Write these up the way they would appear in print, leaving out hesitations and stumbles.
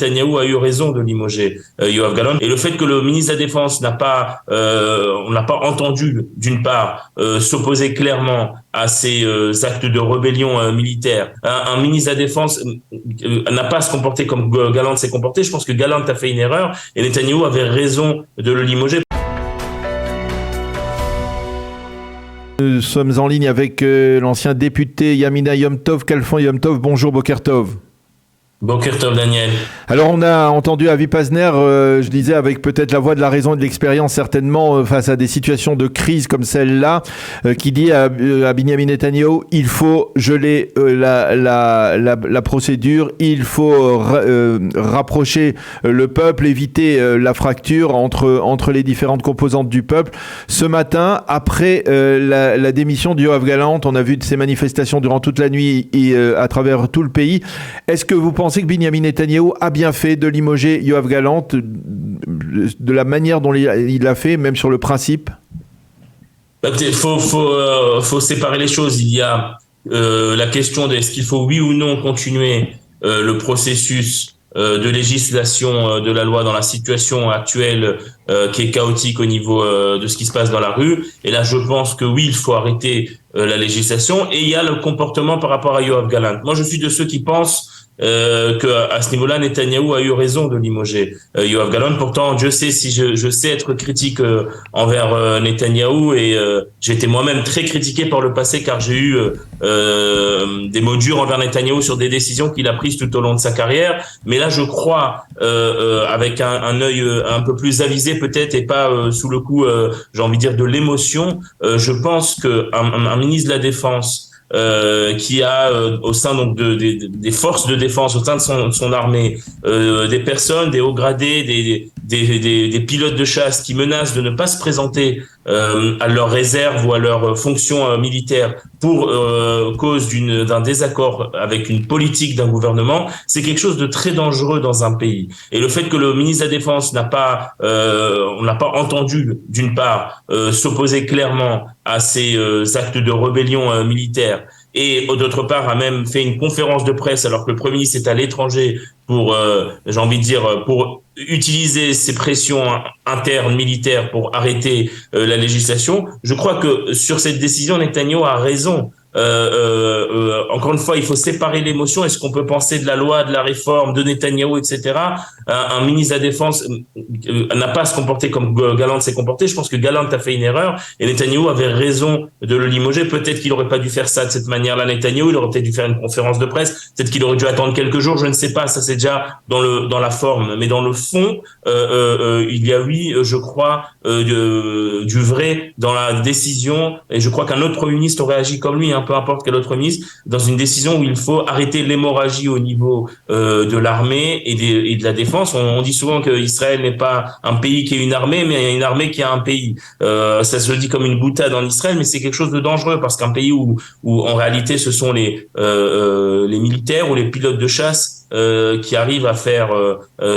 Netanyahou a eu raison de limoger Yoav Gallant, et le fait que le ministre de la Défense on n'a pas entendu d'une part s'opposer clairement à ces actes de rébellion militaire. Un ministre de la Défense n'a pas à se comporter comme Gallant s'est comporté. Je pense que Gallant a fait une erreur et Netanyahou avait raison de le limoger. Nous sommes en ligne avec l'ancien député Yamina Yom Tov, Khalfan Yom Tov. Bonjour Boker Tov. Boker Tov Daniel. Alors on a entendu Avi Pazner, je disais avec peut-être la voix de la raison et de l'expérience certainement face à des situations de crise comme celle-là, qui dit à Benyamin Netanyahou, il faut geler la procédure, il faut rapprocher le peuple, éviter la fracture entre les différentes composantes du peuple. Ce matin, après la démission de Yoav Gallant, on a vu ces manifestations durant toute la nuit et à travers tout le pays. Est-ce que vous pensez que Benyamin Netanyahou a bien fait de limoger Yoav Gallant de la manière dont il l'a fait, même sur le principe? Il faut séparer les choses. Il y a la question de est-ce qu'il faut oui ou non continuer le processus de législation de la loi dans la situation actuelle qui est chaotique au niveau de ce qui se passe dans la rue. Et là, je pense que oui, il faut arrêter la législation. Et il y a le comportement par rapport à Yoav Gallant. Moi, je suis de ceux qui pensent que à ce niveau-là, Netanyahou a eu raison de limoger Yoav Gallant. Pourtant, Dieu sait si je sais être critique envers Netanyahou, et j'ai été moi-même très critiqué par le passé car j'ai eu des mots durs envers Netanyahou sur des décisions qu'il a prises tout au long de sa carrière. Mais là, je crois avec un œil un peu plus avisé peut-être et pas sous le coup, j'ai envie de dire, de l'émotion. Je pense que un ministre de la Défense qui a au sein donc des forces de défense, au sein de son armée, des personnes, des hauts gradés, des pilotes de chasse qui menacent de ne pas se présenter à leur réserve ou à leur fonction militaire pour cause d'un désaccord avec une politique d'un gouvernement, c'est quelque chose de très dangereux dans un pays. Et le fait que le ministre de la Défense on n'a pas entendu d'une part s'opposer clairement à ces actes de rébellion militaire, et d'autre part a même fait une conférence de presse alors que le Premier ministre est à l'étranger pour, j'ai envie de dire, pour utiliser ces pressions internes militaires pour arrêter la législation. Je crois que sur cette décision, Netanyahou a raison. Encore une fois, il faut séparer l'émotion et ce qu'on peut penser de la loi, de la réforme, de Netanyahou, etc. Un ministre de la Défense n'a pas à se comporter comme Gallant s'est comporté. Je pense que Gallant a fait une erreur et Netanyahou avait raison de le limoger. Peut-être qu'il n'aurait pas dû faire ça de cette manière-là, Netanyahou. Il aurait peut-être dû faire une conférence de presse. Peut-être qu'il aurait dû attendre quelques jours. Je ne sais pas. Ça, c'est déjà dans la forme. Mais dans le fond, il y a, oui, je crois, du vrai dans la décision. Et je crois qu'un autre Premier ministre aurait agi comme lui, peu importe quel autre ministre, dans une décision où il faut arrêter l'hémorragie au niveau de l'armée et de la défense. On dit souvent qu'Israël n'est pas un pays qui a une armée, mais une armée qui a un pays. Ça se dit comme une boutade en Israël, mais c'est quelque chose de dangereux parce qu'un pays où en réalité ce sont les militaires ou les pilotes de chasse qui arrivent à faire,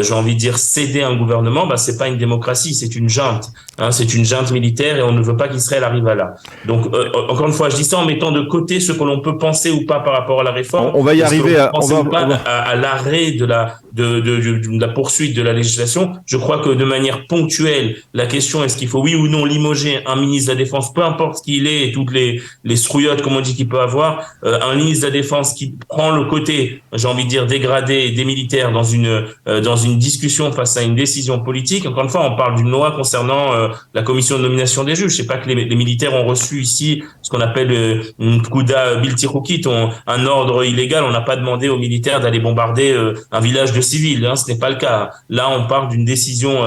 j'ai envie de dire, céder un gouvernement, c'est pas une démocratie, c'est une junte. C'est une junte militaire et on ne veut pas qu'Israël arrive à là. Donc, encore une fois, je dis ça en mettant de côté ce que l'on peut penser ou pas par rapport à la réforme. On va y arriver à l'arrêt de la poursuite de la législation. Je crois que de manière ponctuelle, la question est-ce qu'il faut oui ou non limoger un ministre de la Défense, peu importe ce qu'il est et toutes les strouillottes, comme on dit, qu'il peut avoir, un ministre de la Défense qui prend le côté, j'ai envie de dire, dégradé des militaires dans une discussion face à une décision politique. Encore une fois, on parle d'une loi concernant la commission de nomination des juges. C'est pas que les militaires ont reçu ici ce qu'on appelle une pkouda bilti choukit, un ordre illégal. On n'a pas demandé aux militaires d'aller bombarder un village de civils. Ce n'est pas le cas. Là, on parle d'une décision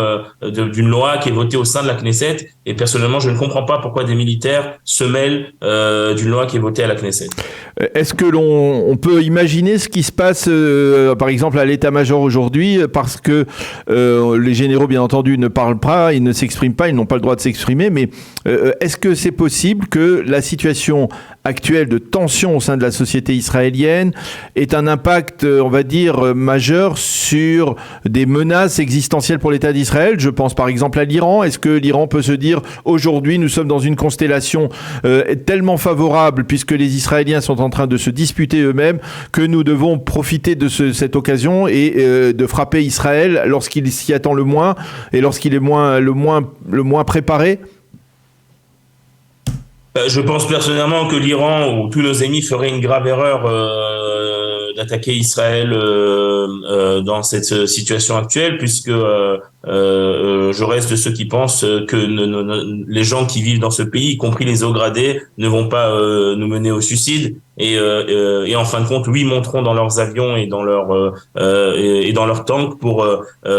d'une loi qui est votée au sein de la Knesset. Et personnellement, je ne comprends pas pourquoi des militaires se mêlent d'une loi qui est votée à la Knesset. Est-ce que on peut imaginer ce qui se passe, par exemple, à l'état-major aujourd'hui, parce que les généraux, bien entendu, ne parlent pas, ils ne s'expriment pas, ils n'ont pas le droit de s'exprimer, mais est-ce que c'est possible que la situation actuelle de tension au sein de la société israélienne ait un impact, on va dire, majeur sur des menaces existentielles pour l'État d'Israël. Je pense par exemple à l'Iran. Est-ce que l'Iran peut se dire aujourd'hui nous sommes dans une constellation tellement favorable puisque les Israéliens sont en train de se disputer eux-mêmes que nous devons profiter de cette occasion et de frapper Israël lorsqu'il s'y attend le moins et lorsqu'il est le moins préparé? Je pense personnellement que l'Iran ou tous nos ennemis feraient une grave erreur d'attaquer Israël dans cette situation actuelle, puisque je reste de ceux qui pensent que les gens qui vivent dans ce pays, y compris les eaux gradées, ne vont pas nous mener au suicide. Et en fin de compte, oui, monteront dans leurs avions et dans leurs tanks pour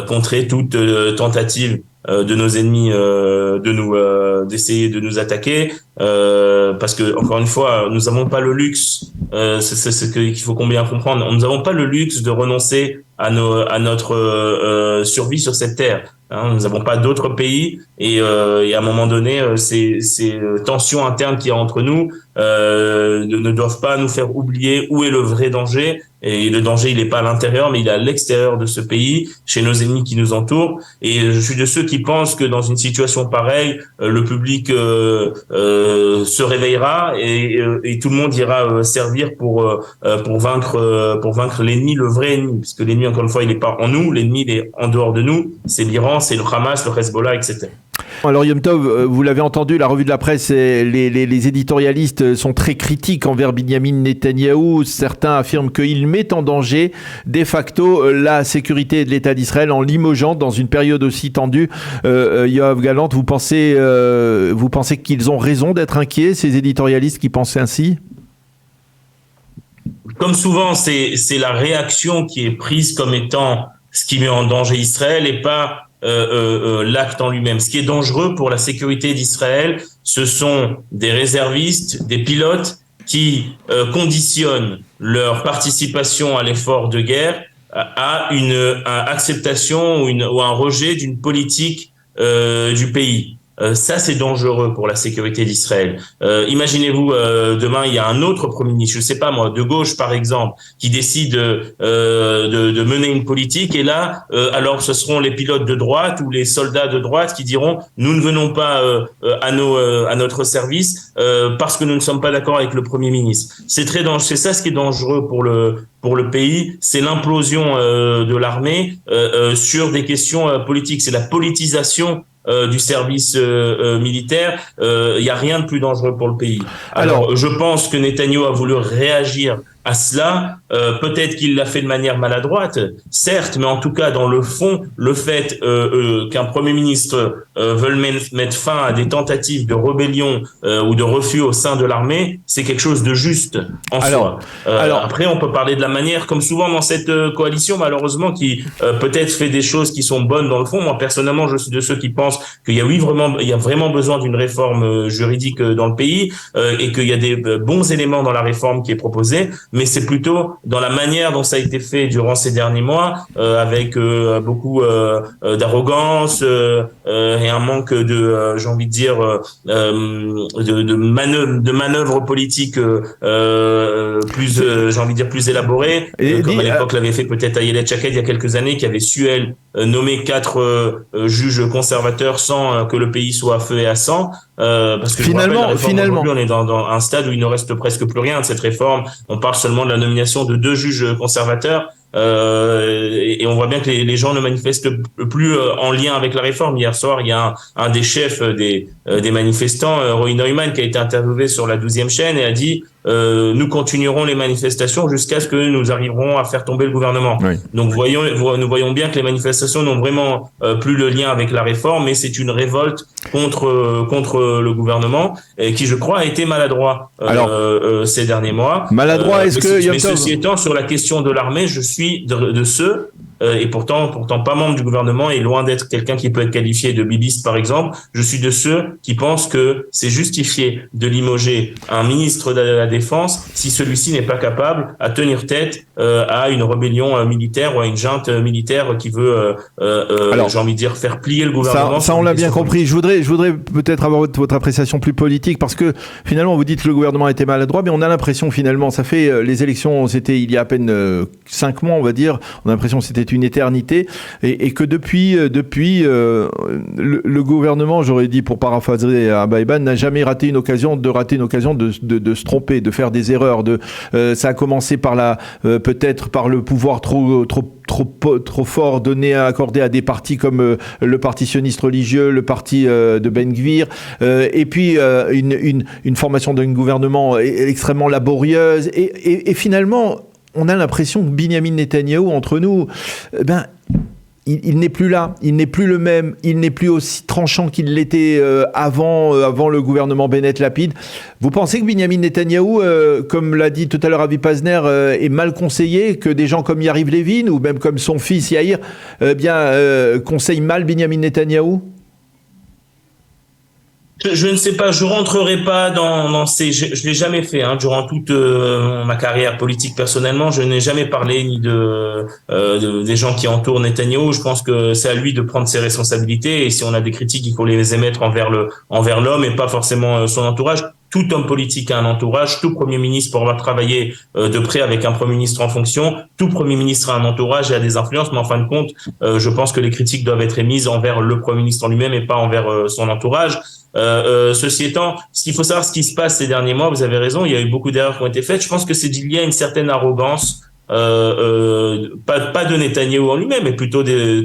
contrer toute tentative de nos ennemis d'essayer de nous attaquer, parce que encore une fois, nous n'avons pas le luxe, c'est ce qu'il faut bien comprendre, nous n'avons pas le luxe de renoncer à notre survie sur cette terre. Nous n'avons pas d'autres pays et à un moment donné, ces tensions internes qu'il y a entre nous ne doivent pas nous faire oublier où est le vrai danger. Et le danger, il n'est pas à l'intérieur, mais il est à l'extérieur de ce pays, chez nos ennemis qui nous entourent. Et je suis de ceux qui pensent que dans une situation pareille, le public se réveillera et tout le monde ira servir pour vaincre l'ennemi, le vrai ennemi, puisque l'ennemi, encore une fois, il n'est pas en nous, l'ennemi, il est en dehors de nous. C'est l'Iran, c'est le Hamas, le Hezbollah, etc. Alors Yom Tov, vous l'avez entendu, la revue de la presse, les éditorialistes sont très critiques envers Binyamin Netanyahou. Certains affirment qu'il met en danger de facto la sécurité de l'État d'Israël en limogeant dans une période aussi tendue. Yoav Gallant, vous pensez qu'ils ont raison d'être inquiets, ces éditorialistes qui pensent ainsi? Comme souvent, c'est la réaction qui est prise comme étant ce qui met en danger Israël et pas l'acte en lui-même. Ce qui est dangereux pour la sécurité d'Israël, ce sont des réservistes, des pilotes qui conditionnent leur participation à l'effort de guerre à une acceptation ou un rejet d'une politique du pays. Ça, c'est dangereux pour la sécurité d'Israël. Imaginez-vous, demain, il y a un autre Premier ministre, je sais pas moi, de gauche par exemple, qui décide de mener une politique, et là, alors ce seront les pilotes de droite ou les soldats de droite qui diront nous ne venons pas à notre service parce que nous ne sommes pas d'accord avec le Premier ministre. C'est très dangereux. C'est ça ce qui est dangereux pour le pays, c'est l'implosion de l'armée sur des questions politiques. C'est la politisation du service militaire. Il y a rien de plus dangereux pour le pays. Alors, je pense que Netanyahou a voulu réagir à cela. Peut-être qu'il l'a fait de manière maladroite, certes, mais en tout cas, dans le fond, le fait qu'un Premier ministre veuille mettre fin à des tentatives de rébellion ou de refus au sein de l'armée, c'est quelque chose de juste en soi. Après, on peut parler de la manière, comme souvent dans cette coalition, malheureusement, qui peut-être fait des choses qui sont bonnes dans le fond. Moi, personnellement, je suis de ceux qui pensent qu'il y a vraiment besoin d'une réforme juridique dans le pays et qu'il y a des bons éléments dans la réforme qui est proposée, mais c'est plutôt dans la manière dont ça a été fait durant ces derniers mois, avec beaucoup d'arrogance et un manque de, j'ai envie de dire, de manœuvres politiques plus, j'ai envie de dire, plus élaborées, comme à l'époque l'avait fait peut-être Ayelet Shaked il y a quelques années, qui avait su, elle, nommer 4 juges conservateurs sans que le pays soit à feu et à sang. Parce que finalement, on est dans un stade où il ne reste presque plus rien de cette réforme. On parle seulement de la nomination de 2 juges conservateurs. Et on voit bien que les gens ne manifestent plus en lien avec la réforme. Hier soir, il y a un des chefs des manifestants, Roy Neumann, qui a été interviewé sur la 12e chaîne et a dit nous continuerons les manifestations jusqu'à ce que nous arriverons à faire tomber le gouvernement. Oui. Donc nous voyons bien que les manifestations n'ont vraiment plus le lien avec la réforme, mais c'est une révolte contre le gouvernement qui, je crois, a été maladroit ces derniers mois. Maladroit, est-ce que mais ceci étant, sur la question de l'armée, je suis de ceux et pourtant pas membre du gouvernement et loin d'être quelqu'un qui peut être qualifié de bibiste par exemple. Je suis de ceux qui pensent que c'est justifié de limoger un ministre de la Défense si celui-ci n'est pas capable à tenir tête à une rébellion militaire ou à une junte militaire qui veut, j'ai envie de dire, faire plier le gouvernement. Ça on l'a bien compris. Je voudrais peut-être avoir votre appréciation plus politique parce que finalement vous dites que le gouvernement était maladroit, mais on a l'impression finalement, ça fait les élections, c'était il y a à peine 5 mois on va dire, on a l'impression que c'était une éternité et que depuis le gouvernement, j'aurais dit pour paraphraser Abba n'a jamais raté une occasion de se tromper, de faire des erreurs. Ça a commencé par peut-être par le pouvoir trop fort accordé à des partis comme le parti sioniste religieux, le parti de Ben Gvir, et puis une formation d'un gouvernement extrêmement laborieuse et finalement on a l'impression que Binyamin Netanyahou entre nous, il n'est plus là, il n'est plus le même, il n'est plus aussi tranchant qu'il l'était avant le gouvernement Bennett-Lapid. Vous pensez que Binyamin Netanyahou, comme l'a dit tout à l'heure Avi Pazner, est mal conseillé, que des gens comme Yariv Levin ou même comme son fils Yair conseillent mal Binyamin Netanyahou? Je ne sais pas, je rentrerai pas dans ces. Je l'ai jamais fait durant toute ma carrière politique personnellement. Je n'ai jamais parlé ni des gens qui entourent Netanyahou. Je pense que c'est à lui de prendre ses responsabilités et si on a des critiques, il faut les émettre envers l'homme et pas forcément son entourage. Tout homme politique a un entourage, tout Premier ministre pour avoir travaillé de près avec un Premier ministre en fonction, tout Premier ministre a un entourage et a des influences, mais en fin de compte, je pense que les critiques doivent être émises envers le Premier ministre en lui-même et pas envers son entourage. Ceci étant, il faut savoir ce qui se passe ces derniers mois, vous avez raison, il y a eu beaucoup d'erreurs qui ont été faites. Je pense que c'est lié à une certaine arrogance, pas de Netanyahou en lui-même, mais plutôt des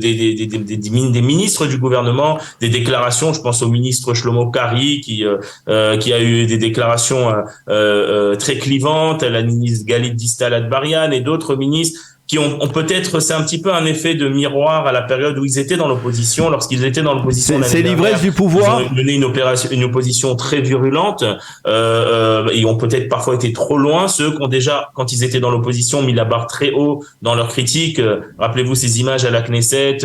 ministres du gouvernement, des déclarations. Je pense au ministre Shlomo Kari qui a eu des déclarations très clivantes, à la ministre Galit Distal Atbarian et d'autres ministres qui ont peut-être, c'est un petit peu un effet de miroir à la période où ils étaient dans l'opposition. Lorsqu'ils étaient dans l'opposition, c'est l'ivresse du pouvoir. Ils ont mené une opposition très virulente. Ils ont peut-être parfois été trop loin. Ceux qui ont déjà, quand ils étaient dans l'opposition, mis la barre très haut dans leurs critiques. Rappelez-vous ces images à la Knesset,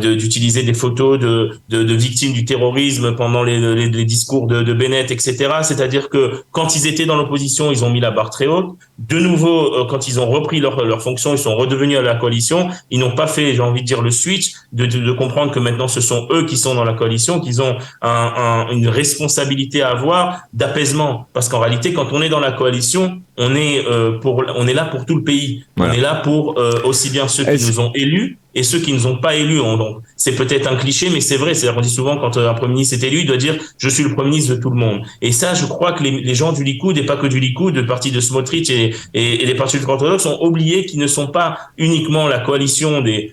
d'utiliser des photos de victimes du terrorisme pendant les discours de Bennett, etc. C'est-à-dire que quand ils étaient dans l'opposition, ils ont mis la barre très haute. De nouveau, quand ils ont repris leur fonction, ils sont redevenus à la coalition. Ils n'ont pas fait, j'ai envie de dire, le switch de comprendre que maintenant ce sont eux qui sont dans la coalition, qu'ils ont une responsabilité à avoir d'apaisement. Parce qu'en réalité, quand on est dans la coalition, on est là pour tout le pays. Voilà. On est là pour aussi bien ceux qui nous ont élus et ceux qui ne nous ont pas élus. Donc, c'est peut-être un cliché, mais c'est vrai. C'est-à-dire qu'on dit souvent quand un Premier ministre est élu, il doit dire « je suis le Premier ministre de tout le monde ». Et ça, je crois que les gens du Likoud, et pas que du Likoud, le parti de Smotrich et les partis ultra-orthodoxes ont oublié qu'ils ne sont pas uniquement la coalition des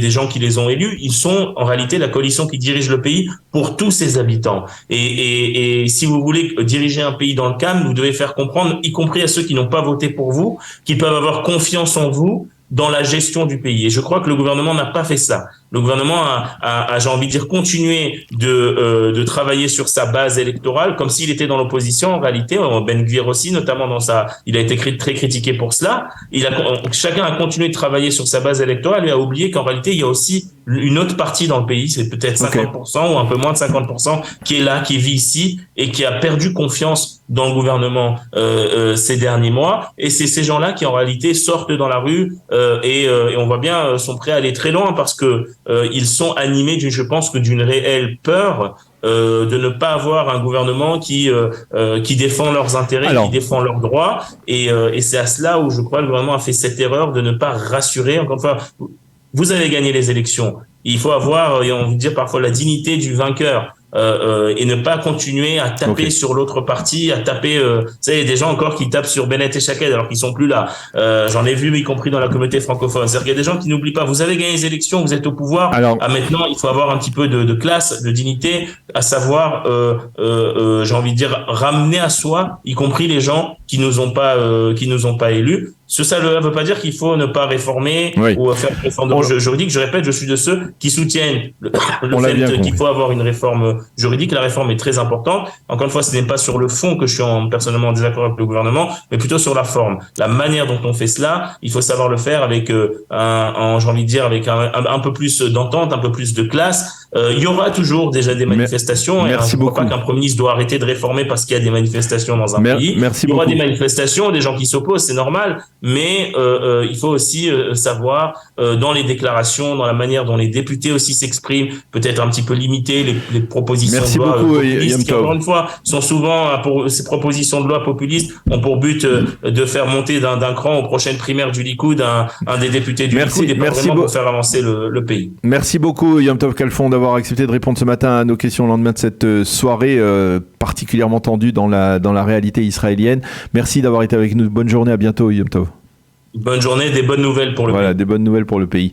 gens qui les ont élus. Ils sont en réalité la coalition qui dirige le pays pour tous ses habitants. Et si vous voulez diriger un pays dans le calme, vous devez faire comprendre, y compris à ceux qui n'ont pas voté pour vous, qu'ils peuvent avoir confiance en vous dans la gestion du pays. Et je crois que le gouvernement n'a pas fait ça. Le gouvernement a j'ai envie de dire, continué de travailler sur sa base électorale, comme s'il était dans l'opposition. En réalité, Ben Gvir aussi, notamment il a été très critiqué pour cela. Chacun a continué de travailler sur sa base électorale et a oublié qu'en réalité, il y a aussi une autre partie dans le pays, c'est peut-être 50% ou un peu moins de 50%, qui est là, qui vit ici et qui a perdu confiance dans le gouvernement ces derniers mois. Et c'est ces gens-là qui, en réalité, sortent dans la rue et on voit bien sont prêts à aller très loin parce que ils sont animés d'une réelle peur de ne pas avoir un gouvernement qui défend leurs intérêts, qui défend leurs droits. Et c'est à cela où je crois que le gouvernement a fait cette erreur de ne pas rassurer. Encore une fois, vous avez gagné les élections. Il faut avoir, on veut dire parfois, la dignité du vainqueur. Et ne pas continuer à taper sur l'autre parti, à taper, vous savez, il y a des gens encore qui tapent sur Bennett et Shaked alors qu'ils sont plus là. J'en ai vu, y compris dans la communauté francophone. C'est-à-dire qu'il y a des gens qui n'oublient pas, vous avez gagné les élections, vous êtes au pouvoir. Maintenant, il faut avoir un petit peu de classe, de dignité, à savoir, j'ai envie de dire, ramener à soi, y compris les gens qui nous ont pas élus. Ça ne veut pas dire qu'il faut ne pas réformer Oui. ou faire une réforme juridique. Je répète, je suis de ceux qui soutiennent le fait qu'il faut avoir une réforme juridique. La réforme est très importante. Encore une fois, ce n'est pas sur le fond que je suis personnellement en désaccord avec le gouvernement, mais plutôt sur la forme. La manière dont on fait cela, il faut savoir le faire avec j'ai envie de dire, avec un peu plus d'entente, un peu plus de classe. Il y aura toujours déjà des manifestations. Merci je ne crois beaucoup. pas qu'un Premier ministre doit arrêter de réformer parce qu'il y a des manifestations dans un pays. Merci il y aura beaucoup. des manifestations, des gens qui s'opposent, c'est normal. Mais il faut aussi savoir, dans les déclarations, dans la manière dont les députés aussi s'expriment, peut-être un petit peu limiter les propositions de loi populistes qui, encore une fois, sont souvent, ces propositions de loi populistes ont pour but de faire monter d'un cran aux prochaines primaires du Likoud un des députés du Likoud et pas vraiment pour faire avancer le pays. Merci beaucoup Yom Tov Khalfon d'avoir accepté de répondre ce matin à nos questions au lendemain de cette soirée particulièrement tendue dans la réalité israélienne. Merci d'avoir été avec nous. Bonne journée, à bientôt Yom Tov. Bonne journée, des bonnes nouvelles pour le pays. Voilà, des bonnes nouvelles pour le pays.